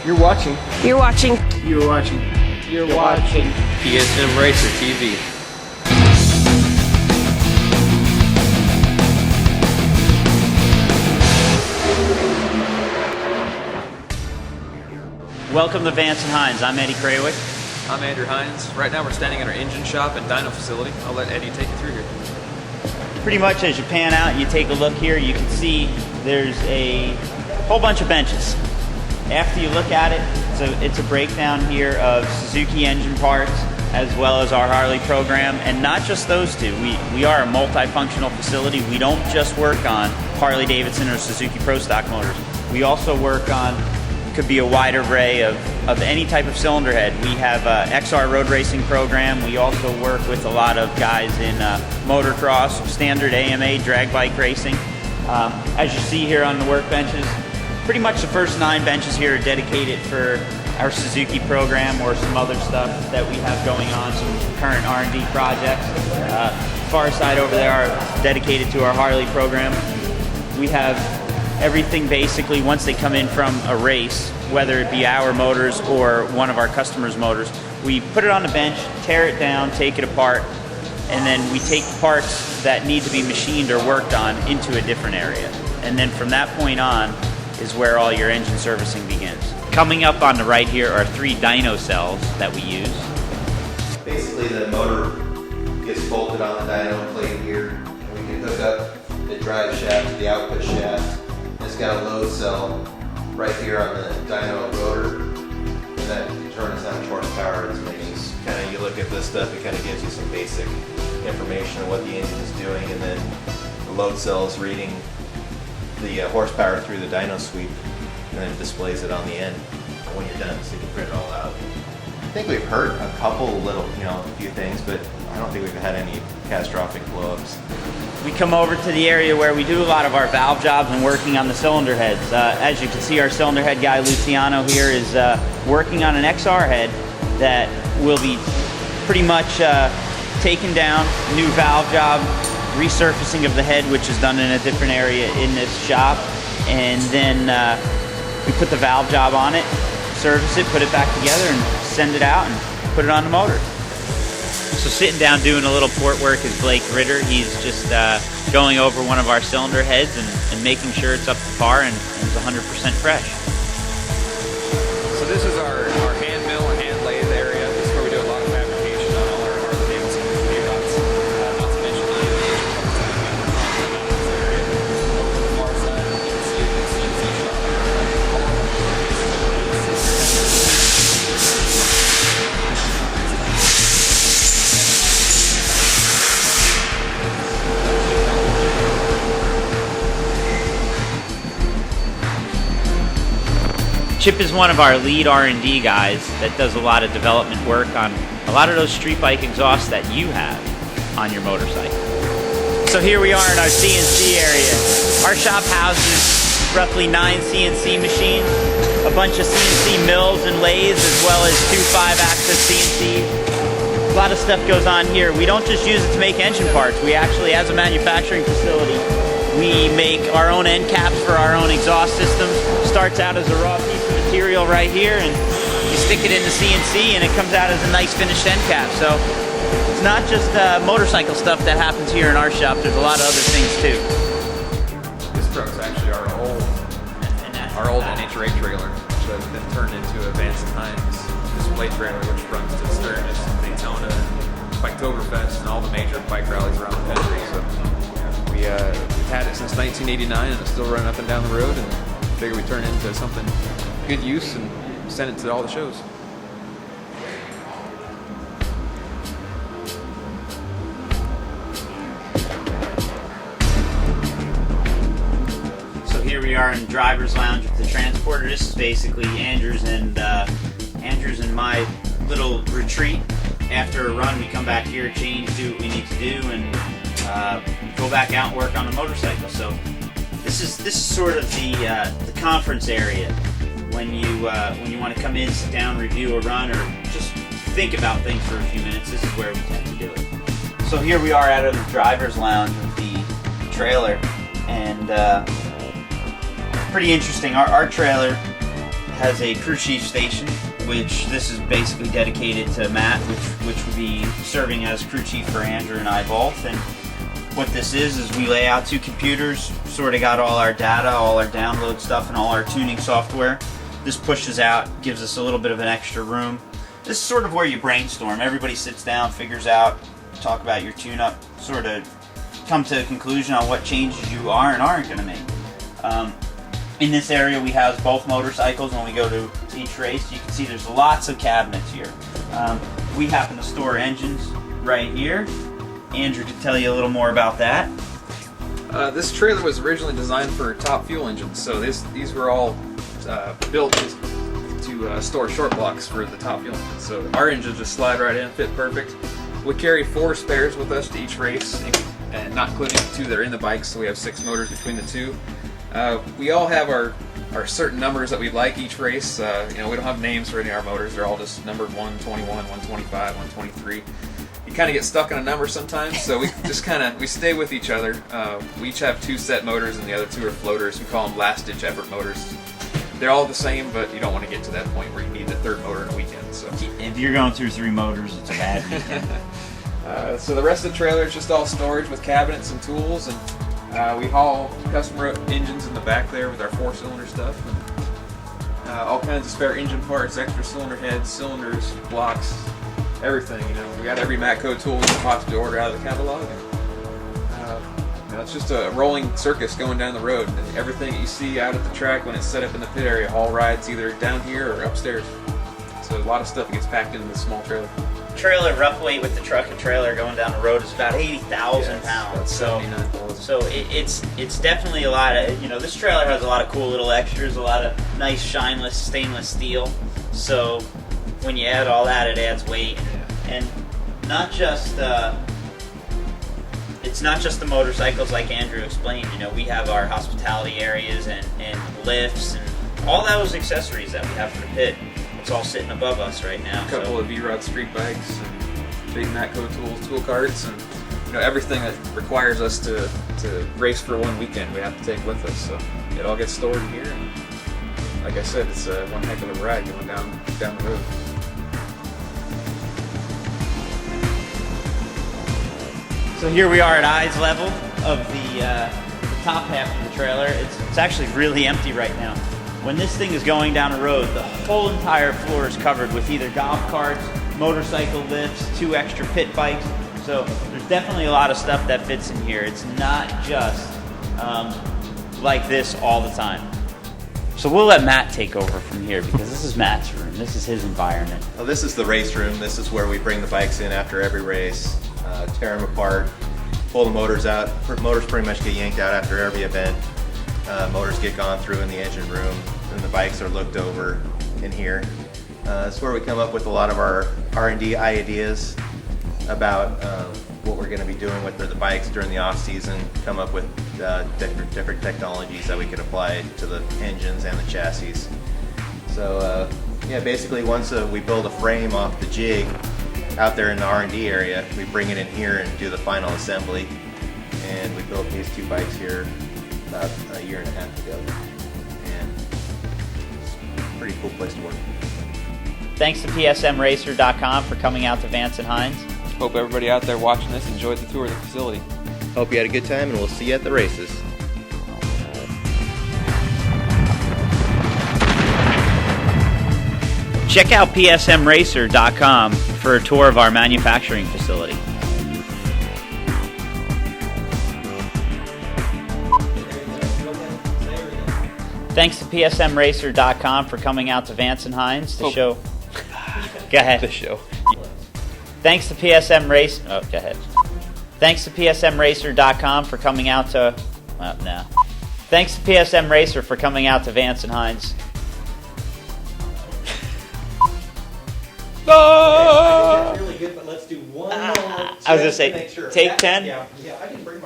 You're watching. You're watching. You're watching. You're watching PSM Racer TV. Welcome to Vance Hines. I'm Eddie Krawick. I'm Andrew Hines. Right now we're standing at our engine shop and dyno facility. I'll let Eddie take you through here. Pretty much as you pan out and you take a look here, you can see there's a whole bunch of benches. After you look at it, it's a breakdown here of Suzuki engine parts as well as our Harley program, and not just those two. We are a multifunctional facility. We don't just work on Harley Davidson or Suzuki Pro Stock motors. We also work on, could be a wide array of any type of cylinder head. We have a XR road racing program. We also work with a lot of guys in motocross, standard AMA, drag bike racing. As you see here on the workbenches, pretty much the first 9 benches here are dedicated for our Suzuki program or some other stuff that we have going on, some current R&D projects. Far side over there are dedicated to our Harley program. We have everything basically once they come in from a race, whether it be our motors or one of our customers' motors, we put it on the bench, tear it down, take it apart, and then we take parts that need to be machined or worked on into a different area. And then from that point on is where all your engine servicing begins. Coming up on the right here are 3 dyno cells that we use. Basically the motor gets bolted on the dyno plate here, and we can hook up the drive shaft to the output shaft. It's got a load cell right here on the dyno rotor, and that determines how much horsepower it's making. Kind of, you look at this stuff, it kind of gives you some basic information on what the engine is doing, and then the load cell is reading the horsepower through the dyno sweep, and then it displays it on the end when you're done, so you can print it all out. I think we've hurt a couple little, a few things, but I don't think we've had any catastrophic blow-ups. We come over to the area where we do a lot of our valve jobs and working on the cylinder heads. As you can see, our cylinder head guy, Luciano, here is working on an XR head that will be pretty much taken down, new valve job, resurfacing of the head, which is done in a different area in this shop, and then we put the valve job on it, service it, put it back together, and send it out and put it on the motor. So sitting down doing a little port work is Blake Ritter. He's just going over one of our cylinder heads and making sure it's up to par and it's 100% fresh. So this is our hand mill and hand lathe area. This is where we do a lot of fabrication on all our Harley Davidson gearbox. Not to mention the engine parts that we work on in this area. Over the far side, you can see the CNC shop. Chip is one of our lead R&D guys that does a lot of development work on a lot of those street bike exhausts that you have on your motorcycle. So here we are in our CNC area. Our shop houses roughly 9 CNC machines, a bunch of CNC mills and lathes, as well as 2 5-axis CNCs. A lot of stuff goes on here. We don't just use it to make engine parts. We actually, as a manufacturing facility, we make our own end caps for our own exhaust systems. Starts out as a raw piece of material right here, and you stick it in the CNC and it comes out as a nice finished end cap. So it's not just motorcycle stuff that happens here in our shop. There's a lot of other things too. This truck's actually our old NHRA trailer, which has been turned into a Vance Hines display trailer, which runs to Sturgis, Daytona, Biketoberfest, and all the major bike rallies around the country. So we've had it since 1989, and it's still running up and down the road, and figure we turn it into something good use and send it to all the shows. So here we are in the driver's lounge with the transporter. This is basically Andrew's and my little retreat. After a run, we come back here, change, do what we need to do, and go back out and work on the motorcycle. So this is sort of the conference area when you want to come in, sit down, review a run, or just think about things for a few minutes. This is where we tend to do it. So here we are out of the driver's lounge with the trailer, and pretty interesting. Our trailer has a crew chief station, which this is basically dedicated to Matt, which would be serving as crew chief for Andrew and I both. And what this is we lay out 2 computers, sort of got all our data, all our download stuff, and all our tuning software. This pushes out, gives us a little bit of an extra room. This is sort of where you brainstorm. Everybody sits down, figures out, talk about your tune-up, sort of come to a conclusion on what changes you are and aren't going to make. In this area we house both motorcycles when we go to each race. You can see there's lots of cabinets here. We happen to store engines right here. Andrew could tell you a little more about that. This trailer was originally designed for top fuel engines, so these were all built to store short blocks for the top fuel engines. So our engines just slide right in, fit perfect. We carry 4 spares with us to each race, and not including the 2 that are in the bikes, so we have 6 motors between the 2. We all have our certain numbers that we like each race. We don't have names for any of our motors. They're all just numbered 121, 125, 123. You kind of get stuck on a number sometimes, so we just we stay with each other. We each have 2 set motors, and the other 2 are floaters. We call them last-ditch effort motors. They're all the same, but you don't want to get to that point where you need the 3rd motor in a weekend. So if you're going through 3 motors, it's a bad weekend. So the rest of the trailer is just all storage with cabinets and tools, and we haul customer engines in the back there with our 4-cylinder stuff, and all kinds of spare engine parts, extra cylinder heads, cylinders, blocks, everything. We got every Matco tool we can possibly order out of the catalog. And, it's just a rolling circus going down the road, and everything that you see out at the track when it's set up in the pit area all rides either down here or upstairs. So a lot of stuff gets packed into this small trailer. Trailer rough weight with the truck and trailer going down the road is about 80,000 pounds. So it's definitely a lot of, this trailer has a lot of cool little extras, a lot of nice shineless stainless steel. So when you add all that, it adds weight. And not just it's not just the motorcycles like Andrew explained. We have our hospitality areas and lifts and all those accessories that we have for the pit. It's all sitting above us right now. A couple of V-Rod street bikes and big Matco tools, tool carts, and everything that requires us to race for one weekend we have to take with us. So it all gets stored in here. And like I said, it's one heck of a ride going down the road. So here we are at eyes level of the top half of the trailer. It's actually really empty right now. When this thing is going down a road, the whole entire floor is covered with either golf carts, motorcycle lifts, 2 extra pit bikes. So there's definitely a lot of stuff that fits in here. It's not just like this all the time. So we'll let Matt take over from here because this is Matt's room. This is his environment. Well, this is the race room. This is where we bring the bikes in after every race, tear them apart, pull the motors out. Motors pretty much get yanked out after every event. Motors get gone through in the engine room, and the bikes are looked over in here. It's where we come up with a lot of our R&D ideas about what we're going to be doing with the bikes during the off season. Come up with different technologies that we could apply to the engines and the chassis. So basically once we build a frame off the jig out there in the R&D area, we bring it in here and do the final assembly. And we built these 2 bikes here about a year and a half ago, and it's a pretty cool place to work. Thanks to PSMRacer.com for coming out to Vance and Hines. Hope everybody out there watching this enjoyed the tour of the facility. Hope you had a good time, and we'll see you at the races. Check out PSMRacer.com for a tour of our manufacturing facility. Thanks to PSMRacer.com for coming out to Vance and Hines to show. Go ahead. The show. Thanks to PSM Race. Oh, go ahead. Thanks to PSMRacer.com for coming out to. No. Thanks to PSM Racer for coming out to Vance and Hines. Really good, but let's do one more. I was gonna say, take 10. Yeah, I didn't bring my